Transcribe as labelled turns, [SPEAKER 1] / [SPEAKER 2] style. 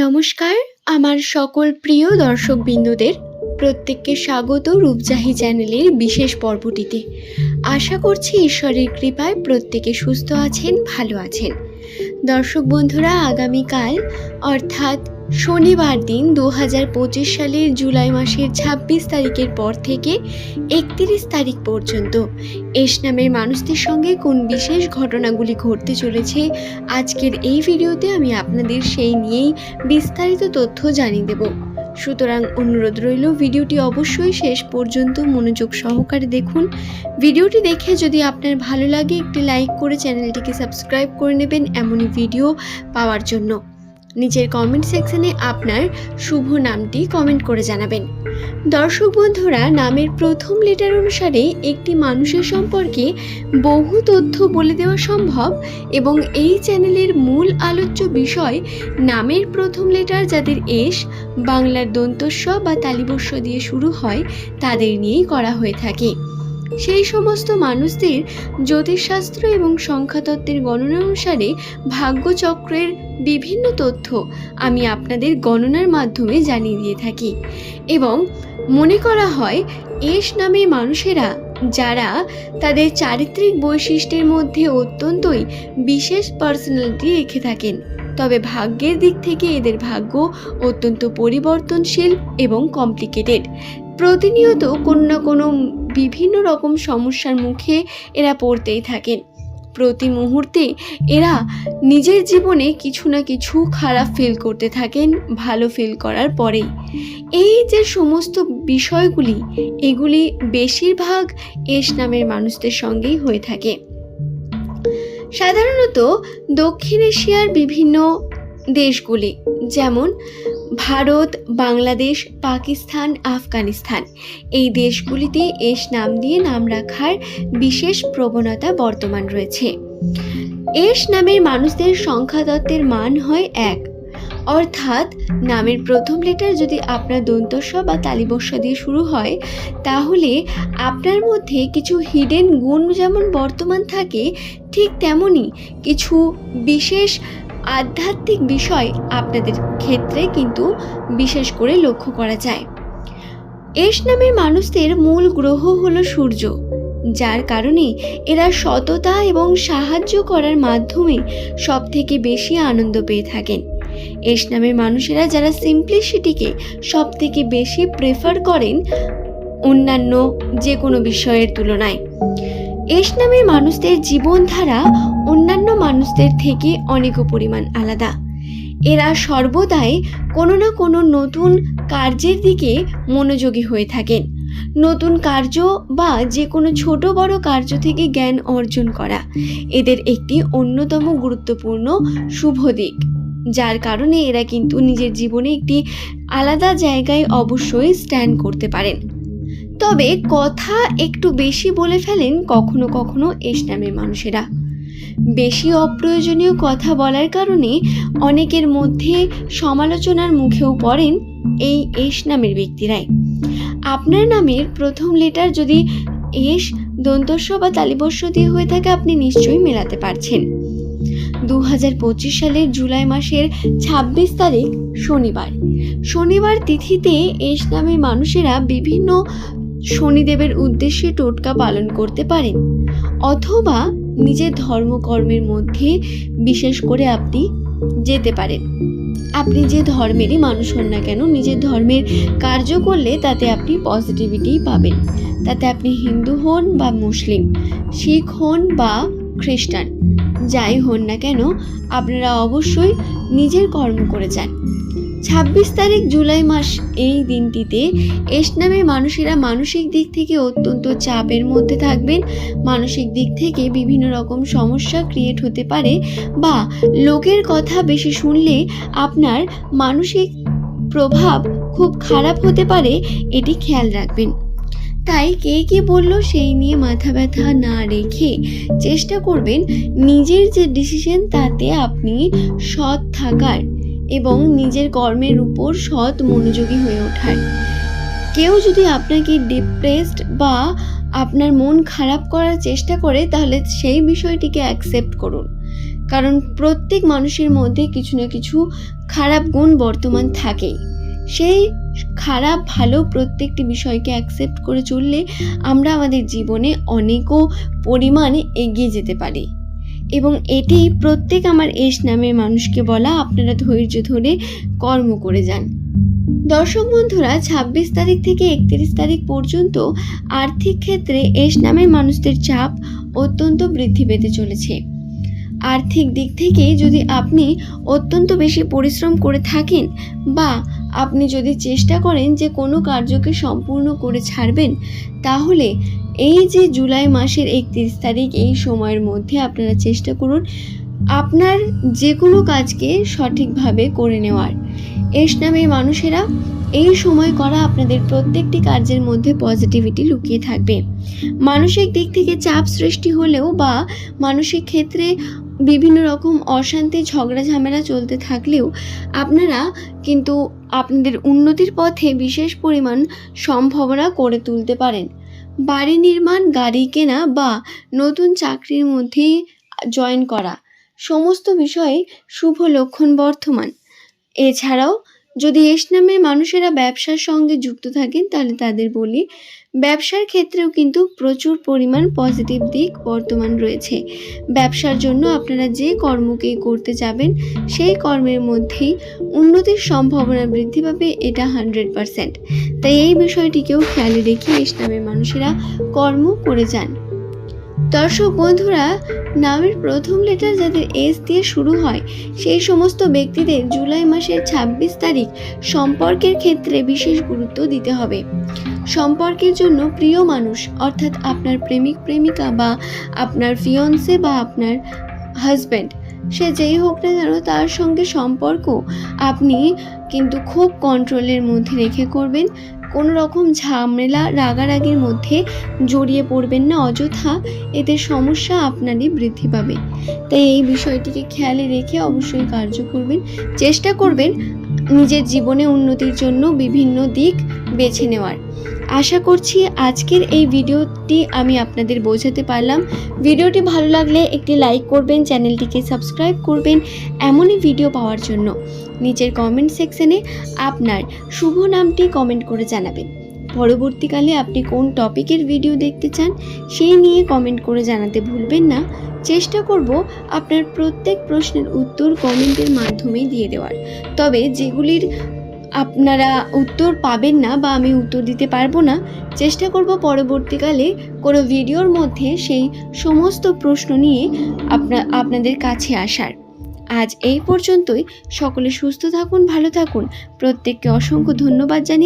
[SPEAKER 1] নমস্কার, আমার সকল প্রিয় দর্শকবৃন্দদের প্রত্যেককে স্বাগত রূপজাহি চ্যানেলের বিশেষ পর্বটিতে। আশা করছি ঈশ্বরের কৃপায় প্রত্যেকে সুস্থ আছেন, ভালো আছেন। দর্শক বন্ধুরা, আগামীকাল অর্থাৎ শনিবার দিন 2025 সালের জুলাই মাসের 26 তারিখের পর থেকে 31 তারিখ পর্যন্ত এস নামের মানুষদের সঙ্গে কোন বিশেষ ঘটনাগুলি ঘটতে চলেছে আজকের এই ভিডিওতে আমি আপনাদের সেই নিয়েই বিস্তারিত তথ্য জানিয়ে দেব। সুতরাং অনুরোধ রইল, ভিডিওটি অবশ্যই শেষ পর্যন্ত মনোযোগ সহকারে দেখুন। ভিডিওটি দেখে যদি আপনার ভালো লাগে একটি লাইক করে চ্যানেলটিকে সাবস্ক্রাইব করে নেবেন এমনই ভিডিও পাওয়ার জন্য। নিচের কমেন্ট সেকশনে আপনার শুভ নামটি কমেন্ট করে জানাবেন। দর্শক বন্ধুরা, নামের প্রথম লেটার অনুসারে একটি মানুষের সম্পর্কে বহু তথ্য বলে দেওয়া সম্ভব এবং এই চ্যানেলের মূল আলোচ্য বিষয় নামের প্রথম লেটার যাদের এস বাংলার দন্তস্ব বা তালিবস্য দিয়ে শুরু হয় তাদের নিয়েই করা হয়ে থাকে। সেই সমস্ত মানুষদের জ্যোতিষশাস্ত্র এবং সংখ্যাতত্ত্বের গণনা অনুসারে ভাগ্যচক্রের বিভিন্ন তথ্য আমি আপনাদের গণনার মাধ্যমে জানিয়ে দিয়ে থাকি এবং মনে করা হয় এস নামে মানুষেরা যারা তাদের চারিত্রিক বৈশিষ্ট্যের মধ্যে অত্যন্তই বিশেষ পার্সোনালিটি রেখে থাকেন, তবে ভাগ্যের দিক থেকে এদের ভাগ্য অত্যন্ত পরিবর্তনশীল এবং কমপ্লিকেটেড। প্রতিনিয়ত কোনো না কোনো বিভিন্ন রকম সমস্যার মুখে এরা পড়তেই থাকেন। প্রতি মুহূর্তে এরা নিজের জীবনে কিছু না কিছু খারাপ ফিল করতে থাকেন ভালো ফিল করার পরেই। এই যে সমস্ত বিষয়গুলি এগুলি বেশিরভাগ এস নামের মানুষদের সঙ্গেই হয়ে থাকে। সাধারণত দক্ষিণ এশিয়ার বিভিন্ন দেশগুলি যেমন ভারত, বাংলাদেশ, পাকিস্তান, আফগানিস্তান এই দেশগুলিতে এস নাম দিয়ে নাম রাখার বিশেষ প্রবণতা বর্তমান রয়েছে। এস নামের মানুষদের সংখ্যাতত্ত্বের মান হয় 1, অর্থাৎ নামের প্রথম লেটার যদি আপনার দন্তস্ব বা তালিবস্য দিয়ে শুরু হয় তাহলে আপনার মধ্যে কিছু হিডেন গুণ যেমন বর্তমান থাকে, ঠিক তেমনই কিছু বিশেষ আধ্যাত্মিক বিষয় আপনাদের ক্ষেত্রে কিন্তু বিশেষ করে লক্ষ্য করা যায়। এস নামের মানুষদের মূল গ্রহ হলো সূর্য, যার কারণে এরা সততা এবং সাহায্য করার মাধ্যমে সব থেকে বেশি আনন্দ পেয়ে থাকেন। এস নামের মানুষেরা যারা সিম্পলিসিটিকে সব থেকে বেশি প্রেফার করেন অন্যান্য যে কোনো বিষয়ের তুলনায়। এস নামের মানুষদের জীবনধারা অন্যান্য মানুষদের থেকে অনেক পরিমাণ আলাদা। এরা সর্বদাই কোনো না কোনো নতুন কার্যের দিকে মনোযোগী হয়ে থাকেন। নতুন কার্য বা যে কোনো ছোট বড় কার্য থেকে জ্ঞান অর্জন করা এদের একটি অন্যতম গুরুত্বপূর্ণ শুভ দিক, যার কারণে এরা কিন্তু নিজের জীবনে একটি আলাদা জায়গায় অবশ্যই স্ট্যান্ড করতে পারেন। তবে কথা একটু বেশি বলে ফেলেন কখনো কখনো এস নামের মানুষেরা। বেশি অপ্রয়োজনীয় কথা বলার কারণে অনেকের মধ্যে সমালোচনার মুখেও পড়েন এই এস নামের ব্যক্তিরাই। আপনার নামের প্রথম লেটার যদি এস দন্তস্ব বা তালিবস্য দিয়ে হয়ে থাকে আপনি নিশ্চয়ই মেলাতে পারছেন। 2025 সালের জুলাই মাসের 26 তারিখ শনিবার তিথিতে এস নামের মানুষেরা বিভিন্ন শনিদেবের উদ্দেশ্যে টোটকা পালন করতে পারেন, অথবা নিজের ধর্মকর্মের মধ্যে বিশেষ করে আপনি যেতে পারেন। আপনি যে ধর্মেরই মানুষ হন না কেন, নিজের ধর্মের কার্য করলে তাতে আপনি পজিটিভিটি পাবেন। তাতে আপনি হিন্দু হন বা মুসলিম, শিখ হন বা খ্রিস্টান, যাই হন না কেন আপনারা অবশ্যই নিজের কর্ম করে যান। 26 তারিখ জুলাই মাস এই দিনটিতে এস নামের মানুষেরা মানসিক দিক থেকে অত্যন্ত চাপের মধ্যে থাকবেন। মানসিক দিক থেকে বিভিন্ন রকম সমস্যা ক্রিয়েট হতে পারে বা লোকের কথা বেশি শুনলে আপনার মানসিক প্রভাব খুব খারাপ হতে পারে, এটি খেয়াল রাখবেন। তাই কে কি বললো সেই নিয়ে মাথা ব্যথা না রেখে চেষ্টা করবেন নিজের যে ডিসিশন তাতে আপনি সৎ থাকার এবং নিজের কর্মের উপর সৎ মনোযোগী হয়ে ওঠার। কেউ যদি আপনাকে ডিপ্রেসড বা আপনার মন খারাপ করার চেষ্টা করে তাহলে সেই বিষয়টিকে অ্যাকসেপ্ট করুন। কারণ প্রত্যেক মানুষের মধ্যে কিছু না কিছু খারাপ গুণ বর্তমান থাকেই। সেই খারাপ ভালো প্রত্যেকটি বিষয়কে অ্যাকসেপ্ট করে চললে আমরা আমাদের জীবনে অনেকও পরিমাণে এগিয়ে যেতে পারি। এবং এটি প্রত্যেক আমার এস নামের মানুষকে বলা, আপনারা ধৈর্য ধরে কর্ম করে যান। দর্শক বন্ধুরা, 26 তারিখ থেকে 31 তারিখ পর্যন্ত আর্থিক ক্ষেত্রে এস নামের মানুষদের চাপ অত্যন্ত বৃদ্ধি পেতে চলেছে। আর্থিক দিক থেকে যদি আপনি অত্যন্ত বেশি পরিশ্রম করে থাকেন বা আপনি যদি চেষ্টা করেন যে কোনো কার্যকে সম্পূর্ণ করে ছাড়বেন, তাহলে এই যে জুলাই মাসের 31 তারিখ এই সময়ের মধ্যে আপনারা চেষ্টা করুন আপনার যে কোনো কাজকে সঠিকভাবে করে নেওয়ার। এস নামের মানুষেরা এই সময় করা আপনাদের প্রত্যেকটি কার্যের মধ্যে পজিটিভিটি লুকিয়ে থাকবে। মানসিক দিক থেকে চাপ সৃষ্টি হলেও বা মানসিক ক্ষেত্রে বিভিন্ন রকম অশান্তি ঝগড়া ঝামেলা চলতে থাকলেও আপনারা কিন্তু আপনাদের উন্নতির পথে বিশেষ পরিমাণ সম্ভাবনা করে তুলতে পারেন। বাড়ি নির্মাণ, গাড়ি কেনা বা নতুন চাকরির মধ্যে জয়েন করা সমস্ত বিষয়ে শুভ লক্ষণ বর্তমান। এছাড়াও যদি এস নামের মানুষেরা ব্যবসার সঙ্গে যুক্ত থাকেন তাহলে তাদের বলি ব্যবসার ক্ষেত্রেও কিন্তু প্রচুর পরিমাণ পজিটিভ দিক বর্তমান রয়েছে। ব্যবসার জন্য আপনারা যে কর্মকে করতে যাবেন সেই কর্মের মধ্যেই উন্নতির সম্ভাবনা বৃদ্ধি পাবে, এটা 100%। তাই এই বিষয়টিকেও খেয়ালে রেখে এস নামের মানুষেরা কর্ম করে যান। দর্শক বন্ধুরা, নামের প্রথম লেটার যাদের এস দিয়ে শুরু হয় সেই সমস্ত ব্যক্তিদের জুলাই মাসের 26 তারিখ সম্পর্কের ক্ষেত্রে বিশেষ গুরুত্ব দিতে হবে। সম্পর্কের জন্য প্রিয় মানুষ অর্থাৎ আপনার প্রেমিক প্রেমিকা বা আপনার ফিয়ন্সে বা আপনার হাজব্যান্ড, সে যেই হোক না কেন তার সঙ্গে সম্পর্ক আপনি কিন্তু খুব কন্ট্রোলের মধ্যে রেখে করবেন। কোনো রকম ঝামেলা রাগারাগির মধ্যে জড়িয়ে পড়বেন না অযথা, এতে সমস্যা আপনারই বৃদ্ধি পাবে। তাই এই বিষয়টিকে খেয়ালে রেখে অবশ্যই কার্য করবেন। চেষ্টা করবেন নিজের জীবনে উন্নতির জন্য বিভিন্ন দিক বেছে নেওয়ার। আশা করছি আজকের এই ভিডিওটি আমি আপনাদের বোঝাতে পারলাম। ভিডিওটি ভালো লাগলে একটি লাইক করবেন, চ্যানেলটিকে সাবস্ক্রাইব করবেন এমনই ভিডিও পাওয়ার জন্য। নিচের কমেন্ট সেকশনে আপনার শুভ নামটি কমেন্ট করে জানাবেন। পরবর্তীকালে আপনি কোন টপিকের ভিডিও দেখতে চান সেই নিয়ে কমেন্ট করে জানাতে ভুলবেন না। চেষ্টা করব আপনার প্রত্যেক প্রশ্নের উত্তর কমেন্টের মাধ্যমেই দিয়ে দেওয়ার। তবে যেগুলির আপনারা উত্তর পাবেন না বা আমি উত্তর দিতে পারবো না, চেষ্টা করব পরবর্তীকালে কোনো ভিডিওর মধ্যে সেই সমস্ত প্রশ্ন নিয়ে আপনাদের কাছে আসার। আজ এই পর্যন্তই। সকলে সুস্থ থাকুন, ভালো থাকুন। প্রত্যেককে অসংখ্য ধন্যবাদ জানিয়ে